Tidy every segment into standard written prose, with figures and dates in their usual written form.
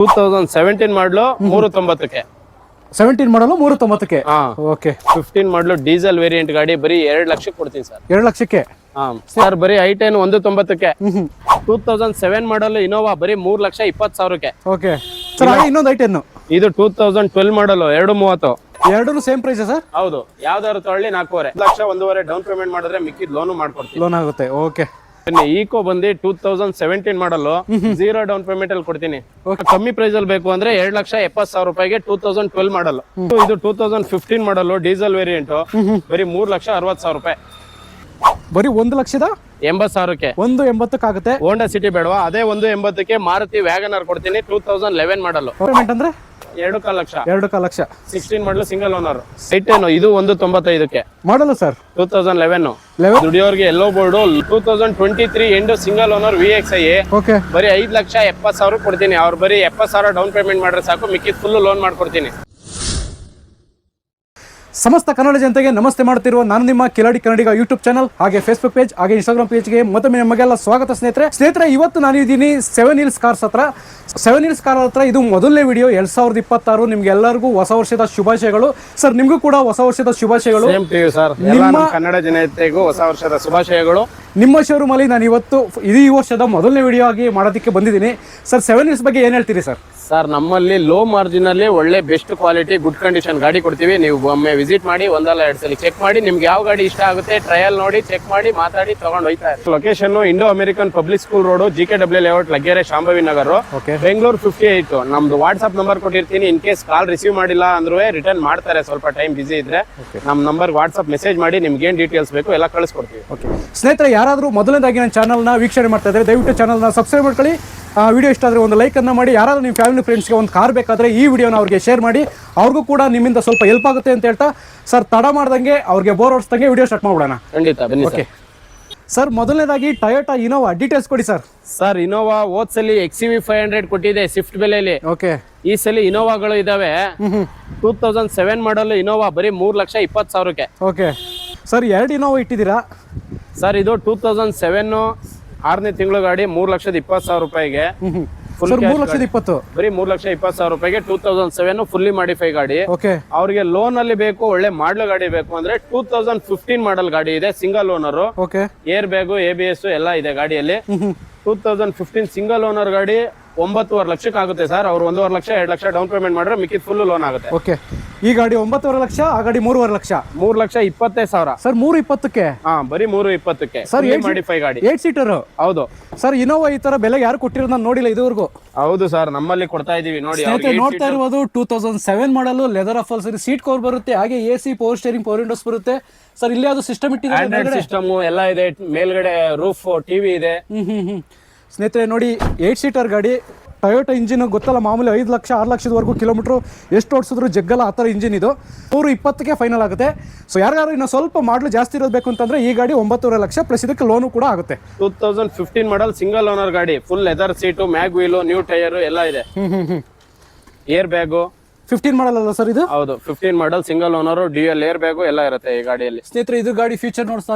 2017 ಮಾಡಲು 390ಕ್ಕೆ. 17 ಮಾಡಲು 390ಕ್ಕೆ. ಓಕೆ. 15 ಮಾಡಲು ಡೀಸೆಲ್ ವೇರಿಯಂಟ್ ಗಾಡಿ ಬರೀ 2 ಲಕ್ಷಕ್ಕೆ ಕೊಡ್ತೀನಿ ಸರ್. 2 ಲಕ್ಷಕ್ಕೆ. ಸರ್ ಬರೀ i10 190ಕ್ಕೆ. 2007 ಮಾಡಲ್ ಇನೋವಾ ಬರೀ 3,20,000ಕ್ಕೆ. Okay sir. ಹಾಗೆ ಇನ್ನೊಂದು i10 ಇದು 2012 ಮಾಡಲ್ 230. ಎರಡೂ ಸೇಮ್ ಪ್ರೈಸ್ ಸರ್? ಹೌದು. ಯಾವ್ದಾದ್ರು ತಗೊಳ್ಳಿ 4.5 ಲಕ್ಷ 1.5 ಡೌನ್ ಪೇಮೆಂಟ್ ಮಾಡಿದ್ರೆ ಮಿಕ್ಕಿದ್ ಲೋನು ಮಾಡ್ಕೊಡ್ತೀವಿ. ಲೋನ್ ಆಗುತ್ತೆ. ಓಕೆ. ಈಕೋ ಬಂದು 2017 ಮಾಡಲು 0 ಡೌನ್ ಪೇಮೆಂಟ್ ಅಲ್ಲಿ ಕೊಡ್ತೀನಿ. ಕಮ್ಮಿ ಪ್ರೈಸ್ ಅಲ್ಲಿ ಬೇಕು ಅಂದ್ರೆ 2,70,000 ರೂಪಾಯಿಗೆ 2012 ಮಾಡಲ್. ಇದು 2015 ಮಾಡಲು ಡೀಸೆಲ್ ವೇರಿಯಂಟ್ ಬರೀ 3,60,000 ರೂಪಾಯಿ. ಬರೀ 1,80,000ಕ್ಕೆ. 180ಕ್ಕೆ ಆಗುತ್ತೆ. ಹೋಂಡಾ ಸಿಟಿ ಬೇಡವಾ? ಅದೇ 180ಕ್ಕೆ ಮಾರುತಿ ವ್ಯಾಗನರ್ ಕೊಡ್ತೀನಿ. 2011 ಮಾಡಲು. ಪೇಮೆಂಟ್ ಅಂದ್ರೆ 2.5 ಲಕ್ಷ. 2.5 ಲಕ್ಷ. 16 ಮಾಡಲು ಸಿಂಗಲ್ ಓನರ್. i10 ಇದು 195ಕ್ಕೆ ಮಾಡಲು ಸರ್. 2011 ದುಡಿಯೋರ್ಗೆ yellow board. 2023 end single owner VXi. Okay. ಬರೀ 5,70,000 ಕೊಡ್ತೀನಿ. ಅವ್ರು ಬರೀ 70,000 ಡೌನ್ ಪೇಮೆಂಟ್ ಮಾಡ್ರೆ ಸಾಕು, ಮಿಕ್ಕಿದ್ ಫುಲ್ ಲೋನ್ ಮಾಡ್ಕೊಡ್ತೀನಿ. ಸಮಸ್ತ ಕನ್ನಡ ಜನತೆಗೆ ನಮಸ್ತೆ ಮಾಡ್ತಿರುವ ನಾನು ನಿಮ್ಮ ಕಿಲಾಡಿ ಕನ್ನಡಿಗ ಯೂಟ್ಯೂಬ್ ಚಾನಲ್ ಹಾಗೆ ಫೇಸ್ಬುಕ್ ಪೇಜ್ ಹಾಗೆ ಇನ್ಸ್ಟಾಗ್ರಾಮ್ ಪೇಜ್ಗೆ ಮತ್ತೊಮ್ಮೆ ನಮಗೆಲ್ಲ ಸ್ವಾಗತ ಸ್ನೇಹಿತರೆ. ಇವತ್ತು ನಾನು ಇದ್ದೀನಿ 7 Hills ಕಾರ್ಸ್ ಹತ್ರ. 7 Hills ಕಾರ್ ಹತ್ರ ಇದು ಮೊದಲನೇ ವಿಡಿಯೋ 2026. ನಿಮ್ಗೆ ಎಲ್ಲರಿಗೂ ಹೊಸ ವರ್ಷದ ಶುಭಾಶಯಗಳು ಸರ್. ನಿಮಗೂ ಕೂಡ ಹೊಸ ವರ್ಷದ ಶುಭಾಶಯಗಳು. ನಿಮ್ಮ ಕನ್ನಡ ಜನತೆಗೂ ಹೊಸ ವರ್ಷದ ಶುಭಾಶಯಗಳು. ನಿಮ್ಮ ಶೋರೂಮ್ ಅಲ್ಲಿ ನಾನು ಇವತ್ತು ಈ ವರ್ಷದ ಮೊದಲನೇ ವಿಡಿಯೋ ಆಗಿ ಮಾಡೋದಕ್ಕೆ ಬಂದಿದ್ದೀನಿ ಸರ್. 7 Hills ಬಗ್ಗೆ ಏನ್ ಹೇಳ್ತೀರಿ ಸರ್? ಸರ್ ನಮ್ಮಲ್ಲಿ ಲೋ ಮಾರ್ಜಿನ್ ಅಲ್ಲಿ ಒಳ್ಳೆ ಬೆಸ್ಟ್ ಕ್ವಾಲಿಟಿ ಗುಡ್ ಕಂಡೀಷನ್ ಗಾಡಿ ಕೊಡ್ತೀವಿ. ನೀವು ಒಮ್ಮೆ ವಿಸಿಟ್ ಮಾಡಿ, ಒಂದಲ್ಲ 2 ಸಲ ಚೆಕ್ ಮಾಡಿ, ನಿಮ್ಗೆ ಯಾವ ಗಾಡಿ ಇಷ್ಟ ಆಗುತ್ತೆ ಟ್ರಯಲ್ ನೋಡಿ, ಚೆಕ್ ಮಾಡಿ, ಮಾತಾಡಿ ತಗೊಂಡು ಹೋಯ್ತಾ ಇರಿ. Location Indo American public school road, GKW layout, Laggere, Shambhavi Nagar, Bengaluru 58. ನಮ್ದು ವಾಟ್ಸ್ಆಪ್ ನಂಬರ್ ಕೊಟ್ಟಿರ್ತೀನಿ. ಇನ್ ಕೇಸ್ ಕಾಲ್ ರಿಸೀವ್ ಮಾಡಿಲ್ಲ ಅಂದ್ರೂ ರಿಟರ್ನ್ ಮಾಡ್ತಾರೆ, ಸ್ವಲ್ಪ ಟೈಮ್ ಬಿಸಿ ಇದ್ರೆ. ನಮ್ಮ ನಂಬರ್ ವಾಟ್ಸ್ಆಪ್ ಮೆಸೇಜ್ ಮಾಡಿ, ನಿಮ್ಗೆ ಏನ್ ಡೀಟೇಲ್ಸ್ ಬೇಕು ಎಲ್ಲ ಕಳಿಸ್ಕೊಡ್ತೀವಿ. ಸ್ನೇಹಿತರೆ, ಯಾರಾದ್ರೂ ಮೊದಲನೇದಾಗಿ ನನ್ನ ಚಾನಲ್ನ ವೀಕ್ಷಣೆ ಮಾಡ್ತಾ ಇದ್ದಾರೆ ದಯವಿಟ್ಟು ಚಾನಲ್ನ ಸಬ್ಸ್ಕ್ರೈಬ್ ಮಾಡ್ಕೊಳ್ಳಿ. ವಿಡಿಯೋ ಇಷ್ಟ ಆದರೆ ಒಂದು ಲೈಕ್ ಅನ್ನ ಮಾಡಿ. ಯಾರಾದ್ರೂ ನಿಮ್ಮ ಫ್ಯಾಮಿಲಿ ಫ್ರೆಂಡ್ಸ್ಗೆ ಒಂದು ಕಾರ್ ಬೇಕಾದ್ರೆ ಈ ವಿಡಿಯೋನ ಅವ್ರಿಗೆ ಶೇರ್ ಮಾಡಿ, ಅವ್ರಿಗೂ ಕೂಡ ನಿಮ್ಮಿಂದ ಸ್ವಲ್ಪ ಹೆಲ್ಪ್ ಆಗುತ್ತೆ ಅಂತ ಹೇಳ್ತಾ ಸರ್, ತಡ ಮಾಡ್ದಂಗೆ ಅವ್ರಿಗೆ ಬೋರ್ ಹೊಡ್ಸ್ದಂಗೆ ವಿಡಿಯೋ ಸ್ಟಾರ್ಟ್ ಮಾಡ್ಬಿಡೋಣ. ಖಂಡಿತ ಬನ್ನಿ. ಓಕೆ ಸರ್, ಮೊದಲನೇದಾಗಿ ಟೊಯೋಟಾ ಇನೋವಾ ಡೀಟೇಲ್ಸ್ ಕೊಡಿ ಸರ್. ಸರ್ ಇನೋವಾ ಹೋದ್ಸಲಿ XUV 500 ಕೊಟ್ಟಿದೆ ಸ್ವಿಫ್ಟ್ ಬೆಲೆಯಲ್ಲಿ. ಓಕೆ. ಈ ಸಲ ಇನೋವಾಗಳು ಇದಾವೆ. 2007 ಮಾಡಲ್ ಇನೋವಾ ಬರೀ 3,20,000ಕ್ಕೆ. Okay sir. 2 ಇನೋವಾ ಇಟ್ಟಿದ್ದೀರಾ ಸರ್? ಇದು 2007 6ನೇ ತಿಂಗಳು ಗಾಡಿ 3,20,000 ರೂಪಾಯಿಗೆ. 3,20,000 ಬರೀ 3,20,000 ರೂಪಾಯಿಗೆ 2007 ಫುಲ್ಲಿ ಮಾಡಿಫೈ ಗಾಡಿ. ಅವ್ರಿಗೆ ಲೋನ್ ಅಲ್ಲಿ ಬೇಕು, ಒಳ್ಳೆ ಮಾಡಲ್ ಗಾಡಿ ಬೇಕು ಅಂದ್ರೆ 2015 ಮಾಡಲ್ ಗಾಡಿ ಇದೆ, single owner. Air bag, ABS ಎಲ್ಲ ಇದೆ ಗಾಡಿಯಲ್ಲಿ. 2015 ಸಿಂಗಲ್ ಓನರ್ ಗಾಡಿ 9.5 ಲಕ್ಷಕ್ಕೆ ಆಗುತ್ತೆ ಸರ್. ಅವ್ರು 1.5 ಲಕ್ಷ 2 ಲಕ್ಷ ಡೌನ್ ಪೇಮೆಂಟ್ ಮಾಡಿದ್ರೆ ಮಿಕ್ಕಿದ್ ಫುಲ್ ಲೋನ್ ಆಗುತ್ತೆ. ಓಕೆ. ಈ ಗಾಡಿ 9.5 ಲಕ್ಷ, ಆ ಗಾಡಿ 3.5 ಲಕ್ಷ. 3,20,000 ಸರ್. 3.20ಕ್ಕೆ. ಬರೀ 3.20ಕ್ಕೆ ಸರ್. ಮಾಡಿಫೈ ಗಾಡಿ 8 ಸೀಟರ್. ಹೌದು ಸರ್. ಇನೋವಾ ಈ ತರ ಬೆಲೆ ಯಾರು ಕೊಟ್ಟಿರೋದು ನಾನು ನೋಡಿಲ್ಲ ಇದುವರೆಗೂ. ಹೌದು ಸರ್, ನಮ್ಮಲ್ಲಿ ಕೊಡ್ತಾ ಇದೀವಿ ನೋಡಿ. ನೋಡ್ತಾ ಇರಬಹುದು 2007 ಮಾಡಲು ಲೆದರ್ ಆಫ್ ಸರಿ ಸೀಟ್ ಕವರ್ ಬರುತ್ತೆ, ಹಾಗೆ AC, power steering, power windows ಬರುತ್ತೆ ಸರ್. ಇಲ್ಲಿ ಯಾವ್ದು ಸಿಸ್ಟಮ್ ಇಟ್ಟಿದ್ದಾರೆ, ಸಿಸ್ಟಮ್ ಎಲ್ಲ ಇದೆ, ಮೇಲ್ಗಡೆ ರೂಫ್, ಟಿವಿ ಇದೆ. ಸ್ನೇಹಿತರೆ ನೋಡಿ, 8 ಸೀಟರ್ ಗಾಡಿ. ಟೊಯೋಟಾ ಇಂಜಿನ್ ಗೊತ್ತಲ್ಲ, ಮಾಮೂಲಿ 5 ಲಕ್ಷ 6 ಲಕ್ಷದವರೆಗೂ ಕಿಲೋಮೀಟರ್ ಎಷ್ಟು ಓಡಿಸಿದ್ರು ಜಗ್ಗಲ್ಲ ಆ ಥರ ಇಂಜಿನ್ ಇದು. 320ಕ್ಕೆ ಫೈನಲ್ ಆಗುತ್ತೆ. ಸೊ ಯಾರು ಇನ್ನು ಸ್ವಲ್ಪ ಮಾಡಲು ಜಾಸ್ತಿ ಇರೋದು ಬೇಕು ಅಂತಂದ್ರೆ ಈ ಗಾಡಿ 9.5 ಲಕ್ಷ ಪ್ಲಸ್ ಇದಕ್ಕೆ ಲೋನು ಕೂಡ ಆಗುತ್ತೆ. 2015 ಮಾಡಲ್ ಸಿಂಗಲ್ ಓನರ್ ಗಾಡಿ, full leather seat, mag wheel, new tyre ಎಲ್ಲ ಇದೆ. ಏರ್ ಬ್ಯಾಗು 15 ಮಾಡಲ್ ಅಲ್ಲ ಸರ್ ಇದು? ಹೌದು, 15 model single owner, dual air bag ಎಲ್ಲ ಇರುತ್ತೆ ಈ ಗಾಡಿಯಲ್ಲಿ. ಸ್ನೇಹಿತರೆ, ಇದು ಗಾಡಿ ಫೀಚರ್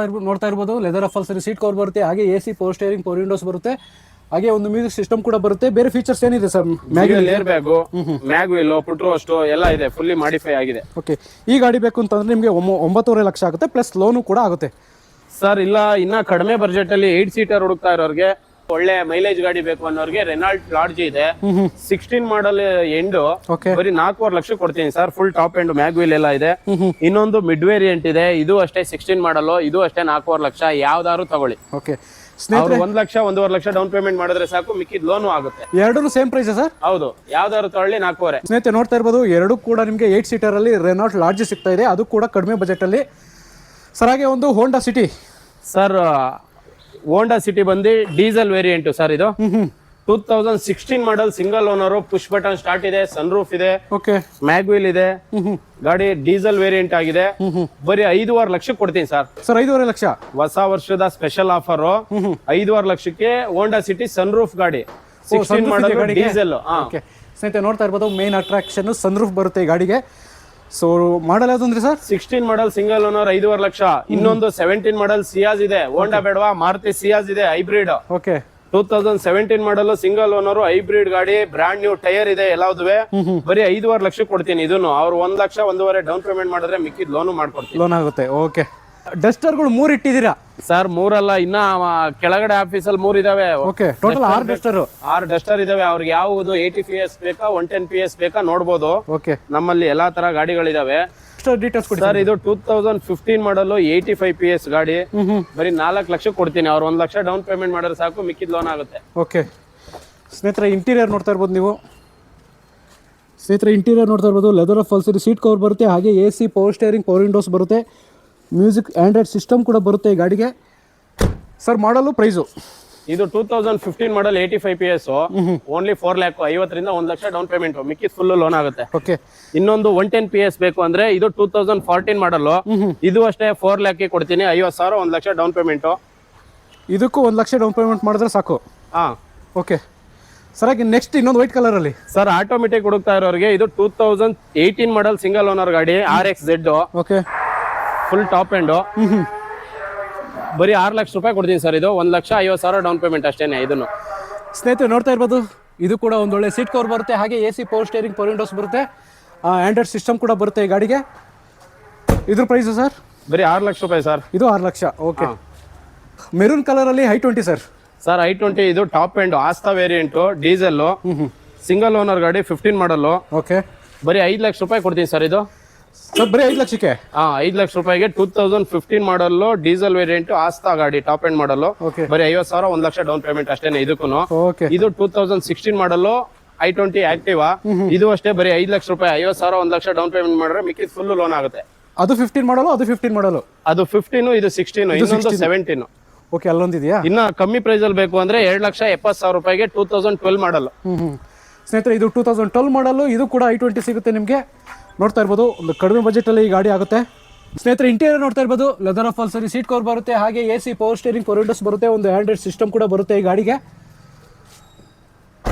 ನೋಡ್ತಾ ಇರ್ಬೋದು. ಲೆದರ್ ಆಫ್ ಸರಿ ಸೀಟ್ ಕವರ್ ಬರುತ್ತೆ, ಹಾಗೆ AC, power steering, power windows ಬರುತ್ತೆ, ಹಾಗೆ ಒಂದು ಮ್ಯೂಸಿಕ್ ಸಿಸ್ಟಮ್ ಕೂಡ ಬರುತ್ತೆ. ಬೇರೆ ಫೀಚರ್ಸ್ ಏನಿದೆ sir? Air bag, mag wheel, ಪುಟ್ರೋ ಅಷ್ಟು ಎಲ್ಲ ಇದೆ, ಫುಲ್ಲಿ ಮಾಡಿಫೈ ಆಗಿದೆ. ಓಕೆ. ಈ ಗಾಡಿ ಬೇಕು ಅಂತಂದ್ರೆ ನಿಮಗೆ 9.5 ಲಕ್ಷ ಆಗುತ್ತೆ ಪ್ಲಸ್ ಲೋನು ಕೂಡ ಆಗುತ್ತೆ ಸರ್. ಇಲ್ಲ ಇನ್ನ ಕಡಿಮೆ ಬಜೆಟ್ ಅಲ್ಲಿ 8 ಸೀಟರ್ ಹುಡುಕ್ತಾ ಇರೋರಿಗೆ, ಒಳ್ಳೆ ಮೈಲೇಜ್ ಗಾಡಿ ಬೇಕು ಅನ್ನೋರಿಗೆ ರೆನಾಲ್ಟ್ ಲಾಡ್ಜ್ ಇದೆ. 16 ಮಾಡಲ್ ಎಂಡ್ ಬರೀ 4.5 ಲಕ್ಷ ಕೊಡ್ತೀನಿ sir. Full top end, mag wheel ಎಲ್ಲ ಇದೆ. ಇನ್ನೊಂದು ಮಿಡ್ ವೇರಿಯಂಟ್ ಇದೆ, ಇದು ಅಷ್ಟೇ 16 ಮಾಡಲ್, ಇದು ಅಷ್ಟೇ 4.5 ಲಕ್ಷ. ಯಾವ್ದಾದ್ರು ತಗೊಳ್ಳಿ. Okay. 1 lakh 1.5 lakh down payment ಮಾಡಿದ್ರೆ ಸಾಕು, ಮಿಕ್ಕಿದ್ ಲೋನು ಆಗುತ್ತೆ. ಎರಡೂ ಸೇಮ್ ಪ್ರೈಸ್ ಸರ್? ಹೌದು, ಯಾವ್ದಾದ್ರು ತಗೊಳ್ಳಿ 4.5. ಸ್ನೇಹಿತರೆ ನೋಡ್ತಾ ಇರ್ಬೋದು, ಎರಡು ಕೂಡ ನಿಮಗೆ 8 ಸೀಟರ್ ಅಲ್ಲಿ ರೆನಾಲ್ಟ್ ಲಾಡ್ಜ್ ಸಿಗ್ತಾ ಇದೆ, ಅದು ಕೂಡ ಕಡಿಮೆ ಬಜೆಟ್ ಅಲ್ಲಿ ಸರ್. ಹಾಗೆ ಒಂದು Honda City sir. Honda City ಬಂದು ಡೀಸೆಲ್ ವೇರಿಯಂಟ್ ಸರ್. ಇದು 2016 ಮಾಡಲ್ single owner, push button start ಇದೆ, ಸನ್ ರೂಫ್ ಇದೆ, ಮ್ಯಾಗ್ ವೀಲ್ ಇದೆ. ಗಾಡಿ ಡೀಸೆಲ್ ವೇರಿಯಂಟ್ ಆಗಿದೆ. ಬರೀ 5.5 ಲಕ್ಷ ಕೊಡ್ತೀನಿ ಸರ್. 5.5 ಲಕ್ಷ ಹೊಸ ವರ್ಷದ ಸ್ಪೆಷಲ್ ಆಫರ್. 5.5 ಲಕ್ಷಕ್ಕೆ ಹೋಂಡಾ ಸಿಟಿ ಸನ್ ರೂಫ್ ಗಾಡಿ, 16 ಮಾಡಲ್ ಡೀಸೆಲ್. ಸ್ನೇಹಿತರೆ ನೋಡ್ತಾ ಇರ್ಬೋದು, ಮೇನ್ ಅಟ್ರಾಕ್ಷನ್ ಸನ್ ರೂಫ್ ಬರುತ್ತೆ ಈ ಗಾಡಿಗೆ. ಸೊ ಮಾಡಲ್ ಯಾವ್ದು ಅಂದ್ರೆ ಸರ್? 16 ಮಾಡಲ್ ಸಿಂಗಲ್ ಓನರ್ 5.5 ಲಕ್ಷ. ಇನ್ನೊಂದು 17 ಮಾಡಲ್ ಸಿಯಾಜ್ ಇದೆ. ಹೋಂಡಾ ಬೇಡವಾ? ಮಾರುತಿ ಸಿಯಾಜ್ ಇದೆ, ಹೈಬ್ರಿಡ್. ಓಕೆ. 2017 ಮಾಡಲ್ ಸಿಂಗಲ್ ಓನರ್ ಹೈಬ್ರಿಡ್ ಗಾಡಿ, ಬ್ರಾಂಡ್ ನ್ಯೂ ಟೈರ್ ಇದೆ ಎಲ್ಲಾದುವೆ. ಬರೀ 5.5 ಲಕ್ಷ ಕೊಡ್ತೀನಿ ಇದನ್ನು. ಅವ್ರು 1 ಲಕ್ಷ 1.5 ಡೌನ್ ಪೇಮೆಂಟ್ ಮಾಡಿದ್ರೆ ಮಿಕ್ಕಿದ್ ಲೋನು ಮಾಡ್ಕೊಡ್ತೀನಿ. ಲೋನ್ ಆಗುತ್ತೆ. ಓಕೆ, ಡಸ್ಟರ್ಗಳು 3 ಇಟ್ಟಿದ್ದೀರಾ ಸರ್? 3 ಅಲ್ಲ, ಇನ್ನ ಕೆಳಗಡೆ ಆಫೀಸಲ್ಲಿ 3 ಇದಾವೆ. Okay, total 6 Duster. 6 ಡಸ್ಟರ್ ಇದಾವೆ. ಅವ್ರಿಗೆ ಯಾವುದು 80 PS ಬೇಕಾ 110 PS ಬೇಕಾ ನೋಡ್ಬೋದು. ಓಕೆ, ನಮ್ಮಲ್ಲಿ ಎಲ್ಲಾ ತರ ಗಾಡಿಗಳಿದಾವೆ. ಡೀಟೇಲ್ಸ್ ಕೊಡಿ ಸರ್. ಇದು 2015 ಮಾಡಲ್ 85 PS ಗಾಡಿ. ಬರೀ 4 ಲಕ್ಷ ಕೊಡ್ತೀನಿ. ಅವ್ರು 1 ಲಕ್ಷ ಡೌನ್ ಪೇಮೆಂಟ್ ಮಾಡಿದ್ರೆ ಸಾಕು, ಮಿಕ್ಕಿದ್ ಲೋನ್ ಆಗುತ್ತೆ. ಓಕೆ ಸ್ನೇಹಿತರೆ, ಇಂಟೀರಿಯರ್ ನೋಡ್ತಾ ಇರ್ಬೋದು ನೀವು. ನೋಡ್ತಾ ಇರ್ಬೋದು. Leather upholstery seat cover ಬರುತ್ತೆ, ಹಾಗೆ AC, power steering, power windows ಬರುತ್ತೆ, ಮ್ಯೂಸಿಕ್ ಆಂಡ್ರಾಯ್ಡ್ ಸಿಸ್ಟಮ್ ಕೂಡ ಬರುತ್ತೆ ಈ ಗಾಡಿಗೆ. ಸರ್, ಮಾಡಲು ಪ್ರೈಸು ಇದು 2015 ಮಾಡಲ್ 85 PS, ಓನ್ಲಿ 4 ಲಕ್ಷ 50ರಿಂದ 1 ಲಕ್ಷ ಡೌನ್ ಪೇಮೆಂಟ್, ಮಿಕ್ಕಿದ್ ಫುಲ್ ಲೋನ್ ಆಗುತ್ತೆ. ಓಕೆ, ಇನ್ನೊಂದು 110 PS ಬೇಕು ಅಂದ್ರೆ ಇದು 2014 ಮಾಡಲ್. ಇದು ಅಷ್ಟೇ 4 ಲಕ್ಷ ಕೊಡ್ತೀನಿ. 50,000 1 ಲಕ್ಷ ಡೌನ್ ಪೇಮೆಂಟ್. ಇದಕ್ಕೂ 1 ಲಕ್ಷ ಡೌನ್ ಪೇಮೆಂಟ್ ಮಾಡಿದ್ರೆ ಸಾಕು. ಹಾ, ಓಕೆ ಸರ್. ಹಾಗೆ ನೆಕ್ಸ್ಟ್ ಇನ್ನೊಂದು ವೈಟ್ ಕಲರ್ ಅಲ್ಲಿ ಸರ್, ಆಟೋಮೆಟಿಕ್ ಹುಡುಕ್ತಾ ಇರೋರಿಗೆ ಇದು 2018 ಮಾಡಲ್ ಸಿಂಗಲ್ ಓನರ್ ಗಾಡಿ, RXZ. Okay, full top end. ಬರೀ 6 ಲಕ್ಷ ರೂಪಾಯಿ ಕೊಡ್ತೀನಿ ಸರ್. ಇದು 1,50,000 ಡೌನ್ ಪೇಮೆಂಟ್ ಅಷ್ಟೇನೆ. ಇದನ್ನು ಸ್ನೇಹಿತರೆ ನೋಡ್ತಾ ಇರ್ಬೋದು. ಇದು ಕೂಡ ಒಂದೊಳ್ಳೆ ಸೀಟ್ ಕವರ್ ಬರುತ್ತೆ, ಹಾಗೆ AC, power steering, power windows ಬರುತ್ತೆ, ಆಂಡ್ರಾಯ್ಡ್ ಸಿಸ್ಟಮ್ ಕೂಡ ಬರುತ್ತೆ ಈ ಗಾಡಿಗೆ. ಇದ್ರ ಪ್ರೈಸ್ ಸರ್? ಬರೀ 6 ಲಕ್ಷ ರೂಪಾಯಿ ಸರ್. ಇದು 6 ಲಕ್ಷ. ಓಕೆ, ಮೆರೂನ್ ಕಲರ್ ಅಲ್ಲಿ i20 ಸರ್. ಸರ್, i20 ಇದು top end Asta variant, diesel, single owner ಗಾಡಿ, 15 ಮಾಡಲ್. ಓಕೆ, ಬರೀ 5 ಲಕ್ಷ ರೂಪಾಯಿ ಕೊಡ್ತೀನಿ ಸರ್. ಇದು ಸರ್ ಬರೀ 5 ಲಕ್ಷಕ್ಕೆ? 5 ಲಕ್ಷ ರೂಪಾಯಿಗೆ 2015 ಮಾಡಲ್ ಡೀಸೆಲ್ ವೇರಿಯಂಟ್ ಆಸ್ತಾ ಗಾಡಿ, ಟಾಪ್ ಎಂಡ್ ಮಾಡಲ್. ಬರೀ 50,000 1 ಲಕ್ಷ ಡೌನ್ ಪೇಮೆಂಟ್ ಅಷ್ಟೇನೆ ಇದಕ್ಕೂ. ಓಕೆ, ಇದು 2016 ಮಾಡಲ್ i20 ಆಕ್ಟಿವಾ. ಇದು ಅಷ್ಟೇ ಬರೀ 5 ಲಕ್ಷ ರೂಪಾಯಿ. 50,000 1 ಲಕ್ಷ ಡೌನ್ ಪೇಮೆಂಟ್ ಮಾಡಿದ್ರೆ ಮಿಕ್ಕಿದ್ ಫುಲ್ ಲೋನ್ ಆಗುತ್ತೆ. ಅದು 15 ಮಾಡಲು? ಅದು 15 ಮಾಡಲು. ಅದು 15, ಇದು 16, ಇನ್ನೊಂದು 17. ಓಕೆ, ಅಲ್ಲೊಂದಿದೆಯಾ? ಇನ್ನ ಕಮ್ಮಿ ಪ್ರೈಸ್ ಅಲ್ಲಿ ಬೇಕು ಅಂದ್ರೆ 2,70,000 ರೂಪಾಯಿಗೆ 2012 ಮಾಡಲ್. ಸ್ನೇಹಿತರೆ, ಇದು 2012 ಮಾಡಲು. ಇದು ಕೂಡ i20 ಸಿಗುತ್ತೆ ನಿಮಗೆ. ನೋಡ್ತಾ ಇರ್ಬೋದು, ಒಂದು ಕಡಿಮೆ ಬಜೆಟ್ ಅಲ್ಲಿ ಈ ಗಾಡಿ ಆಗುತ್ತೆ. ಸ್ನೇಹಿತರೆ, ಇಂಟೀರಿಯರ್ ನೋಡ್ತಾ ಇರ್ಬೋದು. Leather upholstery seat cover ಬರುತ್ತೆ, ಹಾಗೆ AC, power steering, power windows ಬರುತ್ತೆ, ಒಂದು ಆಂಡ್ರಾಯ್ಡ್ ಸಿಸ್ಟಮ್ ಕೂಡ ಬರುತ್ತೆ ಈ ಗಾಡಿಗೆ.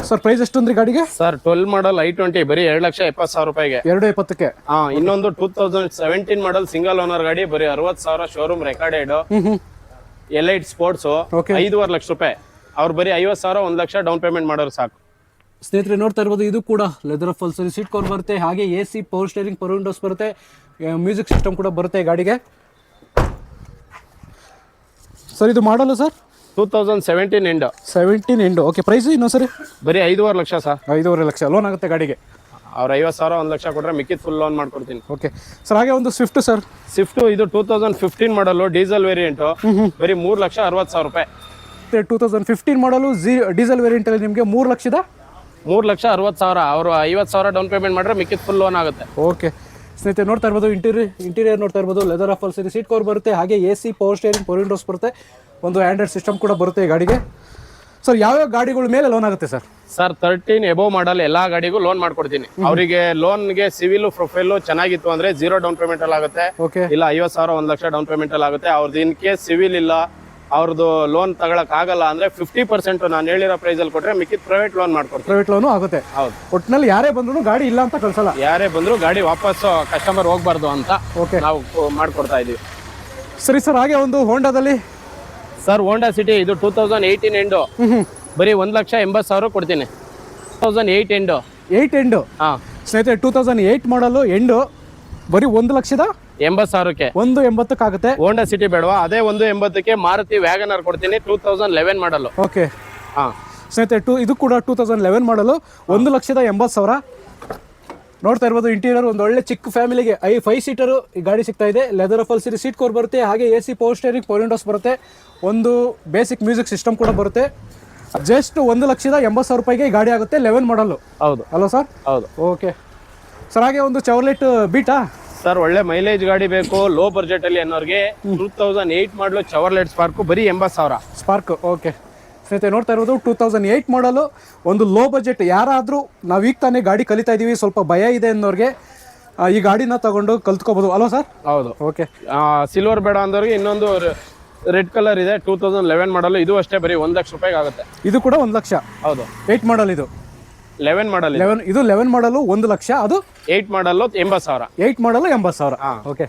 ಸರ್, ಪ್ರೈಸ್ ಎಷ್ಟು ಅಂದ್ರೆ ಗಾಡಿಗೆ? ಸರ್, 12 ಮಾಡಲ್ i20 ಬರೀ 2,70,000 ರೂಪಾಯಿಗೆ. 2,70ಕ್ಕೆ. ಇನ್ನೊಂದು 2017 ಮಾಡಲ್ ಸಿಂಗಲ್ ಓನರ್ ಗಾಡಿ, ಬರೀ 60,000 showroom recorded, elite sports, 5.5 lakh ರೂಪಾಯಿ. ಅವ್ರು ಬರೀ 50,000 1 ಲಕ್ಷ ಡೌನ್ ಪೇಮೆಂಟ್ ಮಾಡೋರು ಸಾಕು. ಸ್ನೇಹಿತರೆ ನೋಡ್ತಾ ಇರ್ಬೋದು. ಇದು ಕೂಡ leather upholstery seat cover ಬರುತ್ತೆ, ಹಾಗೆ AC, power steering, power windows ಬರುತ್ತೆ, ಮ್ಯೂಸಿಕ್ ಸಿಸ್ಟಮ್ ಕೂಡ ಬರುತ್ತೆ ಈ ಗಾಡಿಗೆ. ಸರ್, ಇದು model sir? 2017 end. 17 end. Okay, price ಇನ್ನೊಂದು ಸರಿ? ಬರೀ 5.5 ಲಕ್ಷ ಸರ್. 5.5 ಲಕ್ಷ ಲೋನ್ ಆಗುತ್ತೆ ಗಾಡಿಗೆ. ಅವ್ರು 50,000 1 ಲಕ್ಷ ಕೊಟ್ಟರೆ ಮಿಕ್ಕಿದ್ ಫುಲ್ ಲೋನ್ ಮಾಡ್ಕೊಡ್ತೀನಿ. Okay sir. ಹಾಗೆ ಒಂದು ಸ್ವಿಫ್ಟ್ ಸರ್. ಸ್ವಿಫ್ಟ್ ಇದು 2015 ಮಾಡಲು ಡೀಸೆಲ್ ವೇರಿಯಂಟ್, ಬರೀ 3,60,000 ರೂಪಾಯಿ. 2015 ಮಾಡಲು ಡೀಸೆಲ್ ವೇರಿಯಂಟ್ ಅಲ್ಲಿ ನಿಮಗೆ 3,60,000. ಅವರು 50,000 ಡೌನ್ ಪೇಮೆಂಟ್ ಮಾಡಿದ್ರೆ ಮಿಕ್ಕಿದ್ ಫುಲ್ ಲೋನ್ ಆಗುತ್ತೆ. ಓಕೆ ಸ್ನೇಹಿತರೆ ನೋಡ್ತಾ ಇರ್ಬೋದು. ಇಂಟೀರಿಯರ್ ನೋಡ್ತಾ ಇರ್ಬೋದು. Leather upholstery seat cover ಬರುತ್ತೆ, ಹಾಗೆ AC, power steering, power windows ಬರುತ್ತೆ, ಒಂದು ಆಂಡ್ರಾಯ್ಡ್ ಸಿಸ್ಟಮ್ ಕೂಡ ಬರುತ್ತೆ ಈ ಗಾಡಿಗೆ. ಸರ್, ಯಾವ್ಯಾವ ಗಾಡಿಗಳ ಮೇಲೆ ಲೋನ್ ಆಗುತ್ತೆ ಸರ್? ಸರ್, 13 ಎಬೋ ಮಾಡಲ್ ಎಲ್ಲಾ ಗಾಡಿಗೂ ಲೋನ್ ಮಾಡ್ಕೊಡ್ತೀನಿ. ಅವರಿಗೆ ಲೋನ್ಗೆ ಸಿವಿಲ್ ಪ್ರೊಫೈಲ್ ಚೆನ್ನಾಗಿತ್ತು ಅಂದ್ರೆ 0 ಡೌನ್ ಪೇಮೆಂಟ್ ಅಲ್ಲಿ ಆಗುತ್ತೆ. ಇಲ್ಲ 50,000 1 ಲಕ್ಷ ಡೌನ್ ಪೇಮೆಂಟ್ ಅಲ್ಲಿ ಆಗುತ್ತೆ. ಅವ್ರದ್ದು ಇನ್ ಕೇಸ್ ಸಿವಿಲ್ ಇಲ್ಲ, ಅವ್ರದ್ದು ಲೋನ್ ತಗೊಳಕ್ ಆಗಲ್ಲ ಅಂದ್ರೆ 50% ನಾನು ಹೇಳಿರೋ ಪ್ರೈಸ್ ಅಲ್ಲಿ ಕೊಟ್ರೆ ಮಿಕ್ಕಿದ್ ಪ್ರೈವೇಟ್ ಲೋನ್ ಮಾಡ್ಕೊಡ್ತೀನಿ. ಪ್ರೈವೇಟ್ ಲೋನು ಆಗುತ್ತೆ. ಹೌದು. ಒಟ್ಟಿನಲ್ಲಿ ಯಾರೇ ಬಂದ್ರು ಗಾಡಿ ಇಲ್ಲ ಅಂತ ಕಳ್ಸಲ್ಲ. ಯಾರೇ ಬಂದ್ರು ಗಾಡಿ ವಾಪಸ್ ಕಸ್ಟಮರ್ ಹೋಗ್ಬಾರ್ದು ಅಂತ ನಾವು ಮಾಡ್ಕೊಡ್ತಾ ಇದೀವಿ. ಸರಿ ಸರ್. ಹಾಗೆ ಒಂದು ಹೋಂಡಾದಲ್ಲಿ ಸರ್, ಹೋಂಡಾ ಸಿಟಿ ಇದು 2018 ಎಂಡು, ಬರೀ 1,80,000 ಕೊಡ್ತೀನಿ. 2008 ಎಂಡು. 8 ಎಂಡು. ಸ್ನೇಹಿತರೆ, 2008 ಮಾಡಲು ಎಂಡು, ಬರೀ 1,80,000ಕ್ಕೆ. 1,80,000 ಆಗುತ್ತೆ. ಹೋಂಡಾ ಸಿಟಿ ಬೇಡವಾ? ಅದೇ 1,80,000ಕ್ಕೆ ಮಾರುತಿ ವ್ಯಾಗನರ್ ಕೊಡ್ತೀನಿ, 2011 ಮಾಡಲು. ಓಕೆ. ಸ್ನೇಹಿತರೆ, ಇದು ಕೂಡ 2011 ಮಾಡಲು, 1,80,000. ನೋಡ್ತಾ ಇರ್ಬೋದು. ಇಂಟೀರಿಯರ್ ಒಂದು ಒಳ್ಳೆ ಚಿಕ್ಕ ಫ್ಯಾಮಿಲಿಗೆ 5 ಸೀಟರು ಈ ಗಾಡಿ ಸಿಗ್ತಾ ಇದೆ. Leather upholstery seat cover ಬರುತ್ತೆ, ಹಾಗೆ AC, power steering, power windows ಬರುತ್ತೆ, ಒಂದು ಬೇಸಿಕ್ ಮ್ಯೂಸಿಕ್ ಸಿಸ್ಟಮ್ ಕೂಡ ಬರುತ್ತೆ. ಜಸ್ಟ್ 1,80,000 ರೂಪಾಯಿಗೆ ಈ ಗಾಡಿ ಆಗುತ್ತೆ. 11 ಮಾಡಲು. ಹೌದು ಅಲ್ವಾ ಸರ್? ಹೌದು. Okay sir. ಹಾಗೆ ಒಂದು ಚವರ್ಲೆಟ್ ಬೀಟಾ ಸರ್, ಒಳ್ಳೆ ಮೈಲೇಜ್ ಗಾಡಿ ಬೇಕು ಲೋ ಬಜೆಟ್ ಅಲ್ಲಿ ಅನ್ನೋರಿಗೆ 2008 ಮಾಡಲು ಚವರ್ಲೆಟ್ ಸ್ಪಾರ್ಕ್, ಬರೀ 80,000 ಸ್ಪಾರ್ಕ್. ಓಕೆ ಸ್ನೇಹಿತರೆ, ನೋಡ್ತಾ ಇರೋದು 2008 ಮಾಡಲು, ಒಂದು ಲೋ ಬಜೆಟ್. ಯಾರಾದರೂ ನಾವು ಈಗ ತಾನೇ ಗಾಡಿ ಕಲಿತಾ ಇದೀವಿ, ಸ್ವಲ್ಪ ಭಯ ಇದೆ ಅನ್ನೋರಿಗೆ ಈ ಗಾಡಿನ ತಗೊಂಡು ಕಲ್ತ್ಕೋಬಹುದು ಅಲ್ವಾ ಸರ್? ಹೌದು. ಓಕೆ. ಸಿಲ್ವರ್ ಬೇಡ ಅಂದವ್ರಿಗೆ ಇನ್ನೊಂದು ರೆಡ್ ಕಲರ್ ಇದೆ, 2011 ಮಾಡಲು. ಇದು ಅಷ್ಟೇ ಬರೀ 1 ಲಕ್ಷ ರೂಪಾಯಿಗೆ ಆಗುತ್ತೆ. ಇದು ಕೂಡ 1 ಲಕ್ಷ. ಹೌದು. 8 ಮಾಡಲ್. ಇದು 11 ಮಾಡಲ್. ಇದು 11 ಮಾಡಲು 1 ಲಕ್ಷ. ಅದು 8 ಮಾಡಲು 80,000. 8 ಮಾಡಲು 80,000. Okay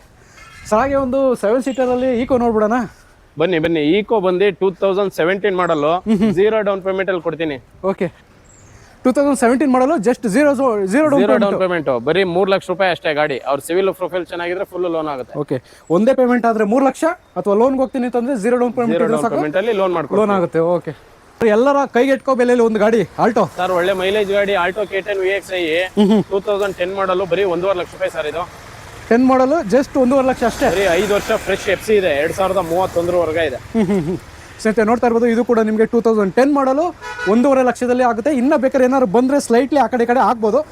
sir. ಹಾಗೆ ಒಂದು 7 ಸೀಟರ್ ಅಲ್ಲಿ ಈಕೋ ನೋಡ್ಬಿಡೋಣ. ಬನ್ನಿ ಬನ್ನಿ ಈಕೋ ಬಂದು 2017 ಮಾಡಲು 0 ಡೌನ್ ಪೇಮೆಂಟ್ ಅಲ್ಲಿ ಕೊಡ್ತೀನಿ. ಓಕೆ 2017 ಮಾಡಲು ಜಸ್ಟ್ ಝೀರೋ ಡೌನ್ ಪೇಮೆಂಟ್ ಬರೀ 3 ಲಕ್ಷ ರೂಪಾಯಿ ಅಷ್ಟೇ ಗಾಡಿ. ಅವ್ರ ಸಿವಿಲ್ ಪ್ರೊಫೈಲ್ ಚೆನ್ನಾಗಿದ್ರೆ ಫುಲ್ ಲೋನ್ ಆಗುತ್ತೆ. ಓಕೆ ಒಂದೇ ಪೇಮೆಂಟ್ ಆದ್ರೆ 3 ಲಕ್ಷ ಅಥವಾ ಲೋನ್ಗೆ ಹೋಗ್ತೀನಿ ಅಂತಂದ್ರೆ ಝೀರೋ ಡೌನ್ ಪೇಮೆಂಟ್ ಅಲ್ಲಿ ಲೋನ್ ಮಾಡ್ಕೊಂಡು ಲೋನ್ ಆಗುತ್ತೆ. ಓಕೆ ಎಲ್ಲರ ಕೈಗೆ ಎಟ್ಕೋ ಬೆಲೆಯಲ್ಲಿ ಒಂದು ಗಾಡಿ ಆಲ್ಟೋ ಸರ್, ಒಳ್ಳೆ ಮೈಲೇಜ್ ಗಾಡಿ ಆಲ್ಟೋ K10 VXi 2010 ಮಾಡಲು ಬರೀ 1.5 ಲಕ್ಷ ರೂಪಾಯಿ ಸರ್. ಇದು 10 ಮಾಡಲು ಜಸ್ಟ್ 1.5 ಲಕ್ಷ ಅಷ್ಟೇ. ಬರೀ 5 ವರ್ಷ ಫ್ರೆಶ್ FC ಇದೆ, 2031 ವರೆಗೆ ಇದೆ. ಸ್ನೇಹಿತರೆ ನೋಡ್ತಾ ಇರ್ಬೋದು, ಇದು ಕೂಡ ನಿಮಗೆ 2010 ಮಾಡಲು 1.5 ಲಕ್ಷದಲ್ಲಿ ಆಗುತ್ತೆ. ಇನ್ನು ಬೇಕಾದ್ರೆ ಏನಾದ್ರು ಬಂದರೆ ಸ್ಲೈಟ್ಲಿ ಆ ಕಡೆ ಆಗ್ಬೋದು.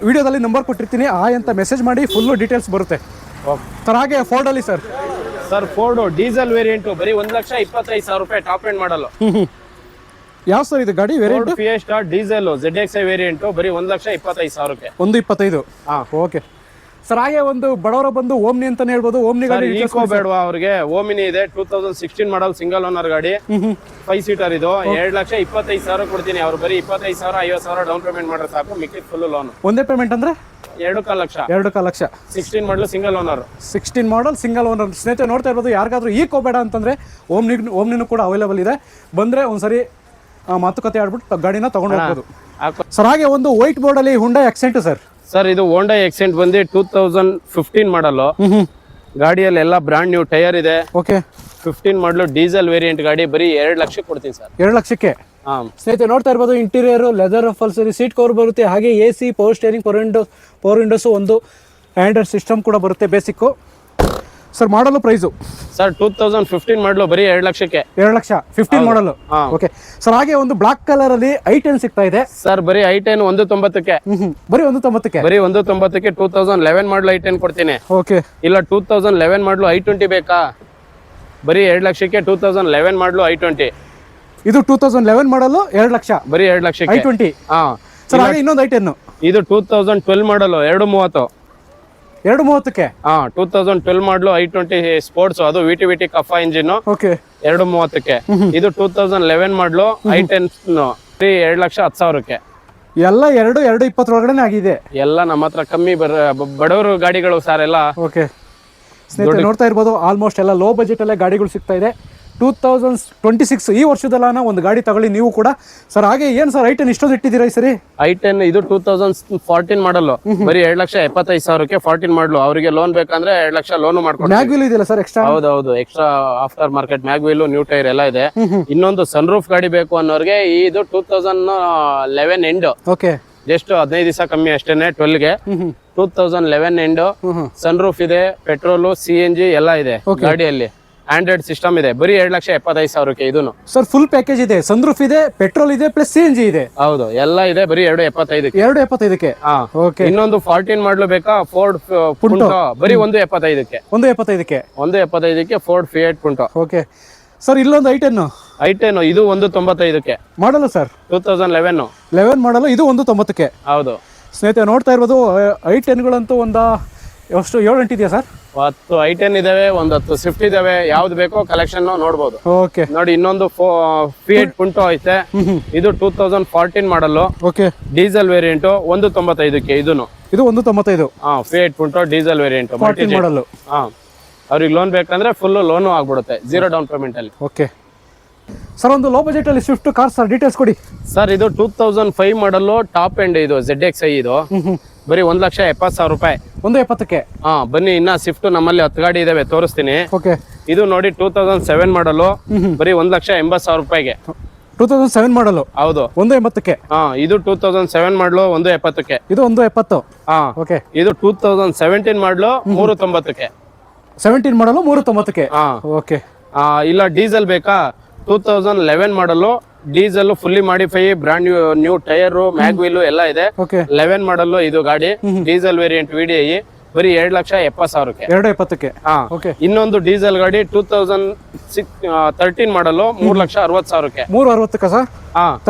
ವಿಡಿಯೋದಲ್ಲಿ ನಂಬರ್ ಕೊಟ್ಟಿರ್ತೀನಿ, ಅಂತ ಮೆಸೇಜ್ ಮಾಡಿ ಫುಲ್ಲು ಡೀಟೇಲ್ಸ್ ಬರುತ್ತೆ ಸರ್. ಹಾಗೆ ಫೋರ್ಡಲ್ಲಿ ಸರ್ ಫೋರ್ಡು ಡೀಸೆಲ್ ವೇರಿಯಂಟು ಬರೀ 1,25,000 ರೂಪಾಯಿ ಟಾಪ್ ಎಂಡ್ ಮಾಡಲು. ಯಾವ ಸರ್ ಇದು ಗಾಡಿ variant? Fiesta diesel ZXi variant ಬರೀ 1,25,000 1.25. Okay sir. ಹಾಗೆ ಒಂದು ಬಡವರ ಬಂದು ಓಮ್ನಿ ಅಂತಾನೆ ಹೇಳ್ಬೋದು. ಓಮ್ನಿ ಗಾಡಿ ಈಕೋ ಬೇಡವಾ ಅವ್ರಿಗೆ? ಓಮಿನಿ ಇದೆ 2016 ಮಾಡಲ್ ಸಿಂಗಲ್ ಓನರ್ ಗಾಡಿ, 5 ಸೀಟರ್. ಇದು 2,25,000 ಕೊಡ್ತೀನಿ. ಅವ್ರು ಬರೀ 25,000 50,000 ಡೌನ್ ಪೇಮೆಂಟ್ ಮಾಡ್ರೆ ಸಾಕು, ಮಿಕ್ಕಿದ ಫುಲ್ ಲೋನ್. ಒಂದೇ ಪೇಮೆಂಟ್ ಅಂದ್ರೆ 2.5 ಲಕ್ಷ. 2.5 ಲಕ್ಷ. 16 ಮಾಡಲ್ ಸಿಂಗಲ್ ಓನರ್. 16 ಮಾಡಲ್ ಸಿಂಗಲ್ ಓನರ್. ಸ್ನೇಹಿತರೆ ನೋಡ್ತಾ ಇರ್ಬೋದು, ಯಾರಿಗಾದ್ರೂ ಈಕೋ ಬೇಡ ಅಂತಂದ್ರೆ ಓಮ್ನಿನೂ ಕೂಡ ಅವೈಲೇಬಲ್ ಇದೆ. ಬಂದ್ರೆ ಒಂದ್ಸರಿ ಮಾತುಕತೆ ಆಡ್ಬಿಟ್ಟು ಗಾಡಿನ ತಗೊಂಡು ಹೋಗ್ಬೋದು ಸರ್. ಹಾಗೆ ಒಂದು ವೈಟ್ ಬೋರ್ಡ್ ಅಲ್ಲಿ ಹುಂಡೈ ಆಕ್ಸೆಂಟ್ ಸರ್. ಸರ್ ಇದು ಹೋಂಡಾ ಎಕ್ಸೆಂಟ್ ಬಂದು 2015 ಮಾಡಲು. ಗಾಡಿಯಲ್ಲಿ ಎಲ್ಲ ಬ್ರಾಂಡ್ ನ್ಯೂ ಟೈರ್ ಇದೆ. ಓಕೆ 15 ಮಾಡಲು ಡೀಸೆಲ್ ವೇರಿಯಂಟ್ ಗಾಡಿ ಬರೀ 2 ಲಕ್ಷ ಕೊಡ್ತೀನಿ ಸರ್. 2 ಲಕ್ಷಕ್ಕೆ. ಸ್ನೇಹಿತರೆ ನೋಡ್ತಾ ಇರ್ಬೋದು, ಇಂಟೀರಿಯರ್ ಲೆದರ್ ಫಲ್ಸರಿ ಸೀಟ್ ಕವರ್ ಬರುತ್ತೆ. ಹಾಗೆ AC, power steering, power Windows, ಒಂದು ಆಂಡ್ರಾಯ್ಡ್ ಸಿಸ್ಟಮ್ ಕೂಡ ಬರುತ್ತೆ basic sir. Model price sir 2015 ಮಾಡಲು ಬರೀ 2 ಲಕ್ಷಕ್ಕೆ. 2 ಲಕ್ಷ 15 ಮಾಡಲು. Okay sir. ಹಾಗೆ ಒಂದು ಬ್ಲಾಕ್ ಕಲರ್ ಅಲ್ಲಿ i10 ಸಿಗ್ತಾ ಇದೆ ಸರ್. ಬರೀ i10 190ಕ್ಕೆ. ಬರೀ 190ಕ್ಕೆ. ಬರೀ 190ಕ್ಕೆ 2011 ಮಾಡಲು i10 ಕೊಡ್ತೀನಿ. ಓಕೆ. ಇಲ್ಲ 2011 ಮಾಡಲು i20 ಬೇಕಾ? ಬರೀ 2 ಲಕ್ಷಕ್ಕೆ 2011 ಮಾಡಲು i20. ಇದು 2011 ಮಾಡಲು 2 ಲಕ್ಷ. ಬರೀ 2 ಲಕ್ಷಕ್ಕೆ i20. ಸರ್ ಹಾಗೆ ಇನ್ನೊಂದು i10 ಇದು 2012 ಮಾಡಲು 230. 230ಕ್ಕೆ. 2012 ಮಾಡಲು i20 ಸ್ಪೋರ್ಟ್ಸ್, ಅದು VT ಕಫಾ ಇಂಜಿನ್. ಓಕೆ 230ಕ್ಕೆ. ಇದು 2011 ಮಾಡಲು i10 2,10,000ಕ್ಕೆ. ಎಲ್ಲ 220 ಒಳಗಡೆ ಆಗಿದೆ. ಎಲ್ಲ ನಮ್ಮ ಹತ್ರ ಕಮ್ಮಿ ಬಡವರು ಗಾಡಿಗಳು ಸರ್ ಎಲ್ಲ. ಓಕೆ ಸ್ನೇಹಿತರೆ ನೋಡ್ತಾ ಇರ್ಬೋದು, ಆಲ್ಮೋಸ್ಟ್ ಎಲ್ಲ ಲೋ ಬಜೆಟ್ ಅಲ್ಲೇ ಗಾಡಿಗಳು ಸಿಗ್ತಾ ಇದೆ. 2026 ಈ ವರ್ಷದಲ್ಲ ಒಂದು ಗಾಡಿ ತಗೊಳ್ಳಿ ನೀವು ಕೂಡ ಸರ್. ಹಾಗೆ ಏನ್ ಸರ್ i10 ಇಷ್ಟೊಂದು ಇಟ್ಟಿದ್ದೀರಾ ಈ ಸರಿ? i10 ಇದು 2014 ಮಾಡಲು ಬರೀ 2,75,000ಕ್ಕೆ 14 ಮಾಡಲು. ಅವರಿಗೆ ಲೋನ್ ಬೇಕಂದ್ರೆ 2 ಲಕ್ಷ ಲೋನ್ ಮಾಡ್ಕೊಂಡು. ಮ್ಯಾಗ್ವಿಲ್ ಇದೆಯಲ್ಲ ಸರ್ ಎಕ್ಸ್ಟ್ರಾ? ಹೌದೌದು, extra after market mag wheel, new tyre ಎಲ್ಲ ಇದೆ. ಇನ್ನೊಂದು ಸನ್ರೂಫ್ ಗಾಡಿ ಬೇಕು ಅನ್ನೋರಿಗೆ ಇದು 2011 ಎಂಡ್. ಓಕೆ ಜಸ್ಟ್ 15 ದಿವಸ ಕಮ್ಮಿ ಅಷ್ಟೇನೆ. 12ಗೆ 2011 ಎಂಡ್. ಸನ್ರೂಫ್ ಇದೆ, ಪೆಟ್ರೋಲು, CNG ಎಲ್ಲ ಇದೆ ಗಾಡಿಯಲ್ಲಿ. ಆಂಡ್ರಾಯ್ಡ್ ಸಿಸ್ಟಮ್ ಇದೆ. ಬರೀ 2,75,000ಕ್ಕೆ ಇದನ್ನು ಸರ್. ಫುಲ್ ಪ್ಯಾಕೇಜ್ ಇದೆ, ಸನ್ರೂಫ್ ಇದೆ, ಪೆಟ್ರೋಲ್ ಇದೆ, ಪ್ಲಸ್ CNG ಇದೆ. ಹೌದು, ಎಲ್ಲ ಇದೆ. ಬರೀ 2,75ಕ್ಕೆ. 2,75ಕ್ಕೆ. ಓಕೆ. ಇನ್ನೊಂದು 14 ಮಾಡಲು ಬೇಕಾ? ಫೋರ್ಡ್ ಪುಂಟೋ ಬರೀ 1,75ಕ್ಕೆ. 1,75ಕ್ಕೆ Ford Fiat Punto. Okay sir. ಇಲ್ಲೊಂದು i10 ಇದು 195ಕ್ಕೆ ಮಾಡಲು ಸರ್. 2011 ಮಾಡಲು. ಇದು 190ಕ್ಕೆ. ಹೌದು ಸ್ನೇಹಿತರೆ ನೋಡ್ತಾ ಇರ್ಬೋದು, i10ಗಳಂತೂ ಒಂದು ಎಷ್ಟು 7-8 ಇದೆಯಾ ಸರ್? 10 i10 ಇದಾವೆ, ಒಂದು 10 ಸ್ವಿಫ್ಟ್ ಇದಾವೆ. ಯಾವ್ದು ಬೇಕೋ ಕಲೆಕ್ಷನ್ ನೋಡ್ಬೋದು. ಓಕೆ ನೋಡಿ, ಇನ್ನೊಂದು ಫಿಯೆಟ್ ಪುಂಟೋ ಐತೆ. ಇದು 2014 ಮಾಡಲು. ಓಕೆ ಡೀಸೆಲ್ ವೇರಿಯಂಟ್ 195ಕ್ಕೆ. ಇದು 195. ಫಿಯೆಟ್ ಪುಂಟೋ ಡೀಸೆಲ್ ವೇರಿಯಂಟ್ ಮಾಡಲು. ಅವ್ರಿಗೆ ಲೋನ್ ಬೇಕಂದ್ರೆ ಫುಲ್ ಲೋನು ಆಗ್ಬಿಡುತ್ತೆ 0 ಡೌನ್ ಪೇಮೆಂಟ್ ಅಲ್ಲಿ. Okay sir. ಒಂದು ಲೋ ಬಜೆಟ್ ಅಲ್ಲಿ ಸ್ವಿಫ್ಟ್ ಕಾರ್ ಸರ್, ಡೀಟೇಲ್ಸ್ ಕೊಡಿ ಸರ್. ಇದು 2005 ಮಾಡಲು ಟಾಪ್ ಎಂಡ್. ಇದು ZXi ಇದು ಬರೀ 1,70,000 ರೂಪಾಯಿ. 170ಕ್ಕೆ. ಬನ್ನಿ, ಇನ್ನ ಸ್ವಿಫ್ಟ್ ನಮ್ಮಲ್ಲಿ 10 ಗಾಡಿ ಇದಾವೆ, ತೋರಿಸ್ತೀನಿ. ಓಕೆ. ಇದು ನೋಡಿ 2007 ಮಾಡಲು ಬರೀ 1,80,000 ರೂಪಾಯಿಗೆ. 2007 ಮಾಡಲು. ಹೌದು, 180ಕ್ಕೆ. ಇದು 2007 ಮಾಡಲು 170ಕ್ಕೆ. ಇದು 170. ಓಕೆ. ಇದು 2017 ಮಾಡಲು 390ಕ್ಕೆ. 17 ಮಾಡಲು 390ಕ್ಕೆ. ಓಕೆ. ಇಲ್ಲ ಡೀಸೆಲ್ ಬೇಕಾ? 2011 ಮಾಡಲು diesel fully modify, brand new tyre, mag wheel ಎಲ್ಲ ಇದೆ. 11 ಮಾಡಲು ಇದು ಗಾಡಿ, ಡೀಸೆಲ್ ವೇರಿಯಂಟ್ VDI ಬರೀ 2,70,000ಕ್ಕೆ. 270ಕ್ಕೆ. ಓಕೆ. ಇನ್ನೊಂದು ಡೀಸೆಲ್ ಗಾಡಿ 2013 ಮಾಡಲು 3,60,000ಕ್ಕೆ. 360ಕ್ಕ ಸರ್?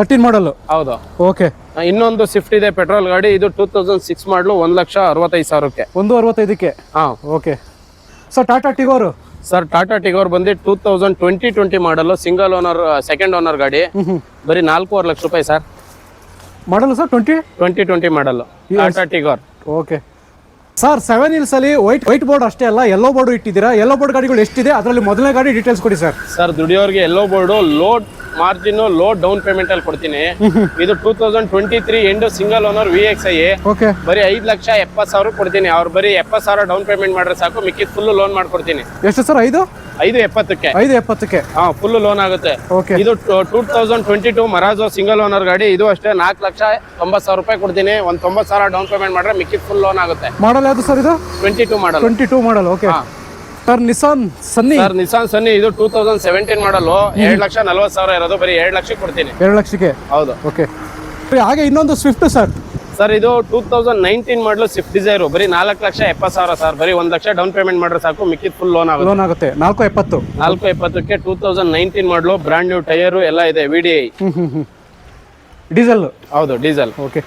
13 ಮಾಡಲು. ಹೌದು. ಓಕೆ. ಇನ್ನೊಂದು ಸ್ವಿಫ್ಟ್ ಇದೆ ಪೆಟ್ರೋಲ್ ಗಾಡಿ, ಇದು 2006 ಮಾಡಲು 1,65,000ಕ್ಕೆ. 165ಕ್ಕೆ. Okay sir. Tata Tigor sir. Tata Tigor ಬಂದು 2020 ಮಾಡಲು ಸಿಂಗಲ್ ಓನರ್, ಸೆಕೆಂಡ್ ಓನರ್ ಗಾಡಿ ಬರೀ 4,5 ಲಕ್ಷ ರೂಪಾಯಿ ಸರ್. ಮಾಡಲು sir 2020 model Tata Tigor. Okay. Sir 7 Hills ಅಲ್ಲಿ ವೈಟ್ ಬೋರ್ಡ್ ಅಷ್ಟೇ ಅಲ್ಲ ಯೆಲ್ಲೋ ಬೋರ್ಡ್ ಇಟ್ಟಿದ್ದೀರಾ. ಯೆಲ್ಲೋ ಬೋರ್ಡ್ ಗಾಡಿಗಳು ಎಷ್ಟಿದೆ, ಅದರಲ್ಲಿ ಮೊದಲನೇ ಗಾಡಿ ಡೀಟೇಲ್ಸ್ ಕೊಡಿ ಸರ್. ಸರ್ ದುಡಿಯೋರಿಗೆ yellow board load margin low down payment ಅಲ್ಲಿ ಕೊಡ್ತೀನಿ. ಇದು 2023 end single owner VXI okay, ಬರೀ 5,70,000 ಕೊಡ್ತೀನಿ. ಅವ್ರು ಬರೀ 70,000 ಡೌನ್ ಪೇಮೆಂಟ್ ಮಾಡ್ರೆ ಸಾಕು, ಮಿಕ್ಕಿದ್ ಫುಲ್ ಲೋನ್ ಮಾಡ್ಕೊಡ್ತೀನಿ. ಎಷ್ಟು ಸರ್? 5,70,000 5,70,000 ಹಾ ಫುಲ್ ಲೋನ್ ಆಗುತ್ತೆ. ಓಕೆ, ಇದು 2022 ಮರಾಜೋ ಸಿಂಗಲ್ ಓನರ್ ಗಾಡಿ. ಇದು ಅಷ್ಟೇ 4,90,000 ರೂಪಾಯಿ ಕೊಡ್ತೀನಿ. ಒಂದು 90,000 ಡೌನ್ ಪೇಮೆಂಟ್ ಮಾಡ್ರೆ ಮಿಕ್ಕಿದ್ ಫುಲ್ ಲೋನ್ ಆಗುತ್ತೆ. ಮಾಡಲ್ ಯಾವುದು ಸರ್ ಇದು? 22 model. 22 model. Okay sir, Nissan Sunny. Sir Nissan Sunny ಇದು 2017 ಮಾಡಲು 2,40,000 ಇರೋದು, ಬರೀ 2 ಲಕ್ಷ ಕೊಡ್ತೀನಿ. 2 ಲಕ್ಷಕ್ಕೆ. ಹೌದು. ಓಕೆ, ಹಾಗೆ ಇನ್ನೊಂದು ಸ್ವಿಫ್ಟ್ ಸರ್. ಸರ್ ಇದು 2019 ಮಾಡಲು ಸ್ವಿಫ್ಟ್ ಡಿಸೈರ್, ಬರೀ 4,70,000 ಸರ್. ಬರೀ 1 ಲಕ್ಷ ಡೌನ್ ಪೇಮೆಂಟ್ ಮಾಡ್ರೆ ಸಾಕು, ಮಿಕ್ಕಿದ್ ಫುಲ್ ಲೋನ್ ಆಗುತ್ತೆ. ಲೋನ್ ಆಗುತ್ತೆ. 470. 470ಕ್ಕೆ 2019 ಮಾಡಲು ಬ್ರಾಂಡ್ ನ್ಯೂ ಟೈರು ಎಲ್ಲ ಇದೆ. VDI diesel. ಹೌದು ಡೀಸೆಲ್. ಓಕೆ